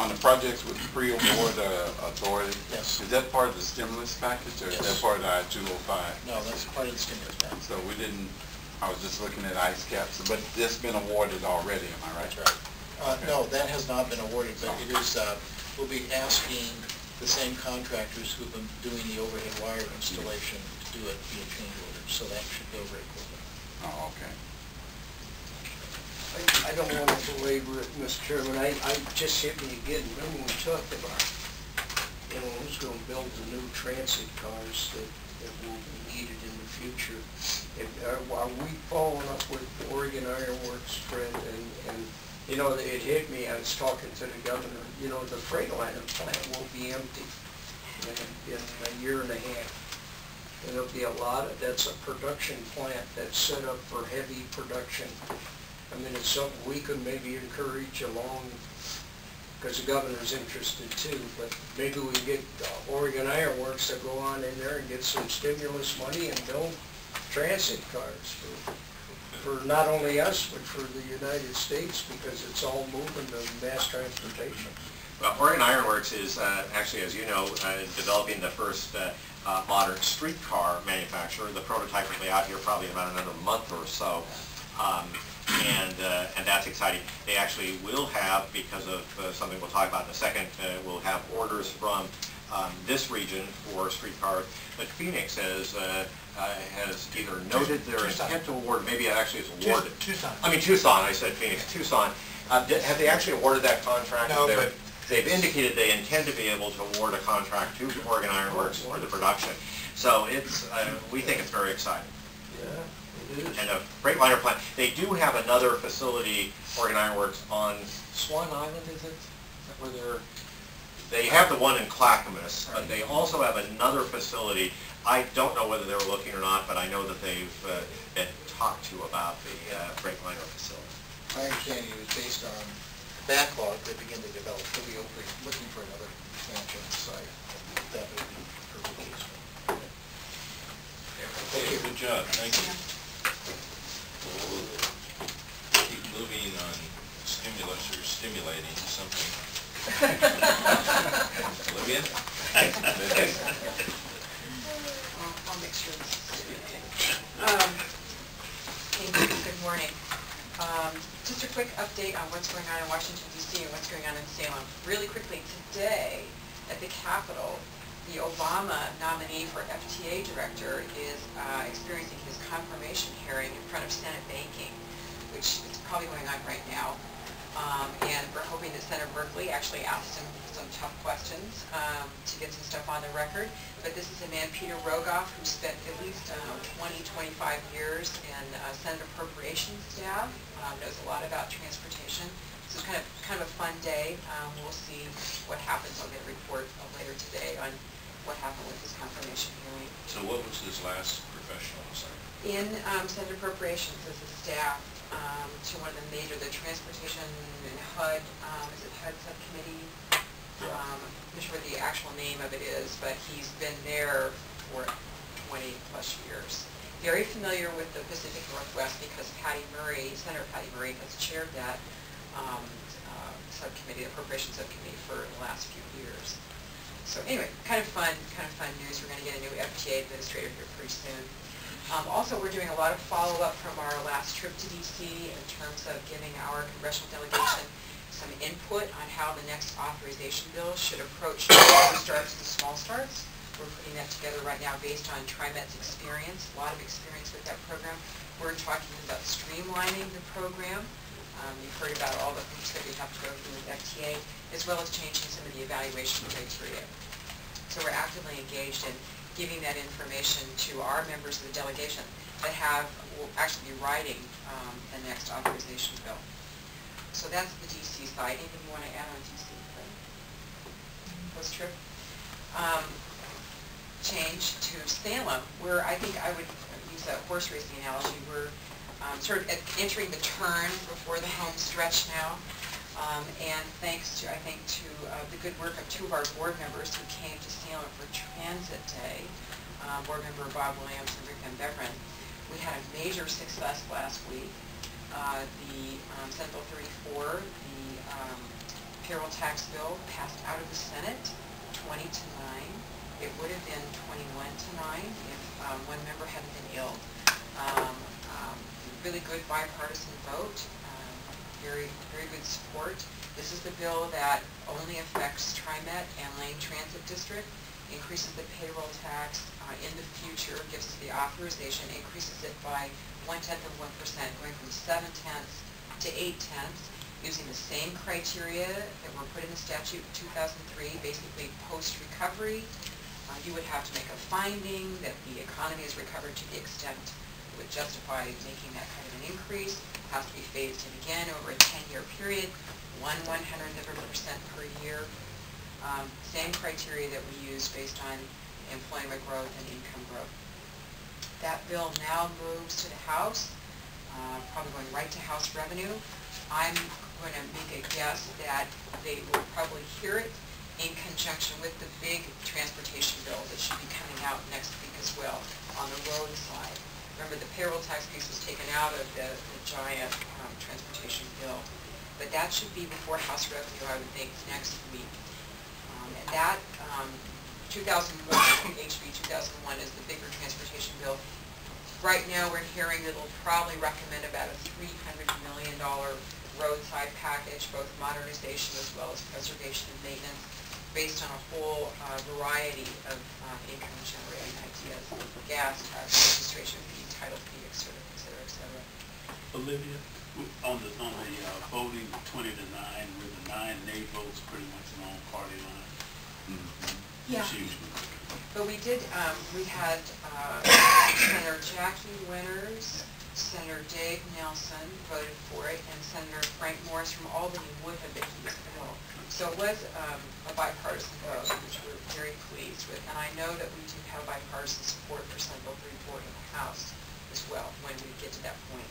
On the projects with pre-award authority, Yes. is that part of the stimulus package or is that Yes. part of the I-205? No, that's part of the stimulus package. So we didn't, I was just looking at ice caps, but it's been awarded already, am I right? That's right. Okay. No, that has not been awarded, but it is, we'll be asking the same contractors who've been doing the overhead wire installation to do it via change order, so that should go very quickly. Oh, okay. I don't want to belabor it, Mr. Chairman. I just hit me again. Remember we talked about, who's going to build the new transit cars that will be needed in the future. Are we following up with Oregon Iron Works, Fred? And it hit me. I was talking to the governor. The Freightliner plant will be empty in a year and a half. And there'll be that's a production plant that's set up for heavy production. I mean, it's something we could maybe encourage along, because the governor's interested too, but maybe we can get Oregon Iron Works to go on in there and get some stimulus money and build transit cars for not only us, but for the United States, because it's all moving to mass transportation. Well, Oregon Iron Works is actually, as you know, developing the first modern streetcar manufacturer. The prototype will be out here probably in about another month or so. And that's exciting. They actually will have, because of something we'll talk about in a second, we'll have orders from this region for streetcars. But Phoenix has either noted their intent to award, maybe it actually is awarded. Tucson. I mean Tucson, I said Phoenix. Tucson. Have they actually awarded that contract? No, but they've indicated they intend to be able to award a contract to Oregon Iron Works for the production. So it's, we think it's very exciting. Yeah. And a Freightliner plant. They do have another facility, Oregon Iron Works, on Swan Island, is it? Is that where they have the one in Clackamas, but they also have another facility. I don't know whether they were looking or not, but I know that they've been talked to about the Freightliner facility. my understanding is based on backlog they begin to develop. They'll be looking for another expansion site. That would be per case. Okay, good job, thank you. We'll keep moving on stimulus or stimulating something. Olivia? I'll make sure this is stimulating. Thank you, good morning. Just a quick update on what's going on in Washington, D.C. and what's going on in Salem. Really quickly, today at the Capitol, the Obama nominee for FTA director is experiencing his confirmation hearing in front of Senate Banking, which is probably going on right now. And we're hoping that Senator Berkeley actually asked him some tough questions to get some stuff on the record. But this is a man, Peter Rogoff, who spent at least 20-25 years in Senate Appropriations staff, knows a lot about transportation. So it's kind of a fun day. We'll see what happens. I'll get a report later today on what happened with his confirmation hearing. So what was his last professional assignment? In Senate Appropriations as a staff to one of the the Transportation and HUD, is it HUD Subcommittee? I'm not sure what the actual name of it is, but he's been there for 20 plus years. Very familiar with the Pacific Northwest because Senator Patty Murray has chaired that subcommittee, the Appropriations Subcommittee, for the last few years. So anyway, kind of fun news. We're going to get a new FTA administrator here pretty soon. Also, we're doing a lot of follow-up from our last trip to D.C. in terms of giving our congressional delegation some input on how the next authorization bill should approach the large starts to small starts. We're putting that together right now based on TriMet's experience, a lot of experience with that program. We're talking about streamlining the program. You've heard about all the things that we have to go through with FTA, as well as changing some of the evaluation criteria. So we're actively engaged in giving that information to our members of the delegation that will actually be writing the next authorization bill. So that's the D.C. side. Anything you want to add on D.C. post-trip? Change to Salem, where I think I would use a horse racing analogy. We're sort of entering the turn before the home stretch now. And thanks to, I think, to the good work of two of our board members who came to Salem for Transit Day, board member Bob Williams and Rick Van Beverin, we had a major success last week. The Senate Bill 34, the payroll tax bill passed out of the Senate, 20 to 9. It would have been 21 to 9 if one member hadn't been ill. Really good bipartisan vote, very good support. This is the bill that only affects TriMet and Lane Transit District, increases the payroll tax in the future, gives us the authorization, increases it by 0.1%, going from 0.7 to 0.8, using the same criteria that were put in the statute in 2003, basically post-recovery. You would have to make a finding that the economy is recovered to the extent it would justify making that kind of an increase. It has to be phased in again over a 10-year period, 1/100th of a percent per year. Same criteria that we use based on employment growth and income growth. That bill now moves to the House, probably going right to House Revenue. I'm going to make a guess that they will probably hear it in conjunction with the big transportation bill that should be coming out next week as well on the road side. Remember, the payroll tax piece was taken out of the giant transportation bill, but that should be before House Revenue, I would think, next week. And that 2001, HB 2001 is the bigger transportation bill. Right now, we're hearing that it'll probably recommend about a $300 million roadside package, both modernization as well as preservation and maintenance, based on a whole variety of income-generating ideas: gas tax, registration fee, title fee, et cetera, et cetera, et cetera. Olivia, on the voting 20 to 9, with the 9 nay votes pretty much along party line. Yeah. As usual. But we did, we had Senator Jackie Winters, Senator Dave Nelson voted for it, and Senator Frank Morris from Albany would have been here. So it was a bipartisan vote, which we're very pleased with. And I know that we do have bipartisan support for Senate Bill 34 in the House as well, when we get to that point.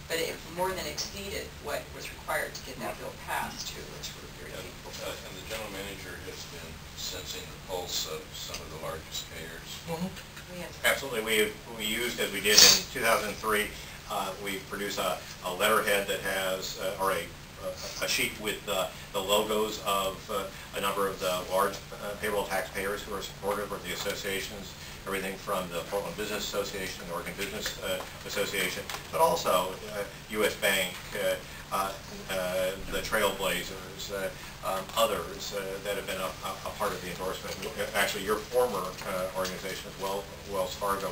But it more than exceeded what was required to get that bill passed, too, which we're very thankful for. And the general manager has been sensing the pulse of some of the largest payers. Absolutely. We used, as we did in 2003, we produced a letterhead that has, or a sheet with the logos of a number of the large payroll taxpayers who are supportive of the associations, everything from the Portland Business Association, the Oregon Business Association, but also U.S. Bank, the Trailblazers, others that have been a part of the endorsement. Actually, your former organization as well, Wells Fargo,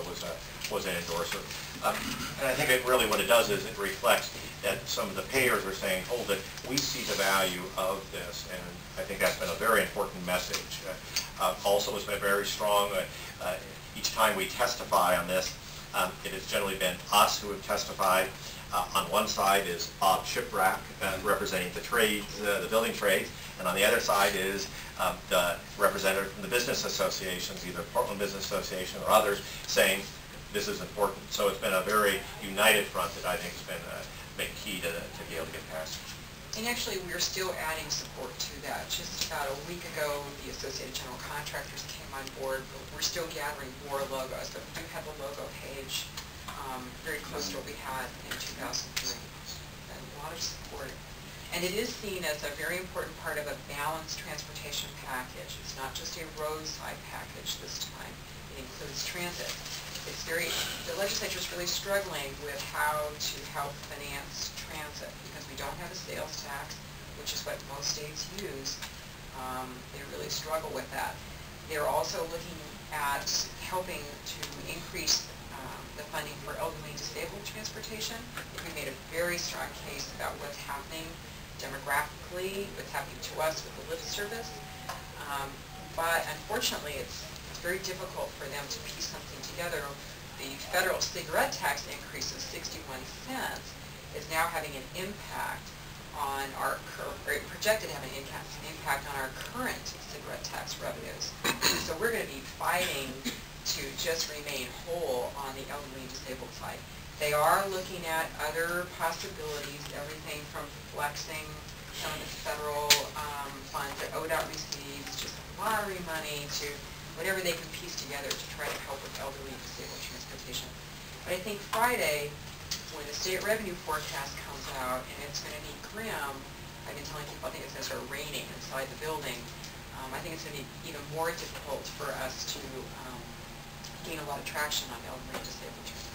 was an endorser. And I think really what it does is it reflects that some of the payers are saying, hold it, we see the value of this, and I think that's been a very important message. Also, it's been very strong. Each time we testify on this, it has generally been us who have testified. On one side is Bob Shiprack, representing the trades, the building trades, and on the other side is the representative from the business associations, either Portland Business Association or others, saying this is important. So it's been a very united front that I think has been key to be able to get past. And actually, we're still adding support to that. Just about a week ago, the Associated General Contractors came on board, but we're still gathering more logos. But we do have a logo page very close to what we had in 2003. And a lot of support. And it is seen as a very important part of a balanced transportation package. It's not just a roadside package this time. It includes transit. The legislature is really struggling with how to help finance transit because we don't have a sales tax, which is what most states use. They really struggle with that. They're also looking at helping to increase the funding for elderly and disabled transportation. We made a very strong case about what's happening demographically, what's happening to us with the Lyft service. But unfortunately, it's very difficult for them to piece something together. The federal cigarette tax increase of 61 cents is now having an impact on our, projected to have an impact on our current cigarette tax revenues. So we're going to be fighting to just remain whole on the elderly and disabled side. They are looking at other possibilities, everything from flexing some of the federal funds that ODOT receives, just lottery money, to whatever they can piece together to try to help with elderly and disabled transportation. But I think Friday, when the state revenue forecast comes out, and it's going to be grim, I mean, and telling people, I think it's going to start raining inside the building, I think it's going to be even more difficult for us to gain a lot of traction on elderly and disabled children.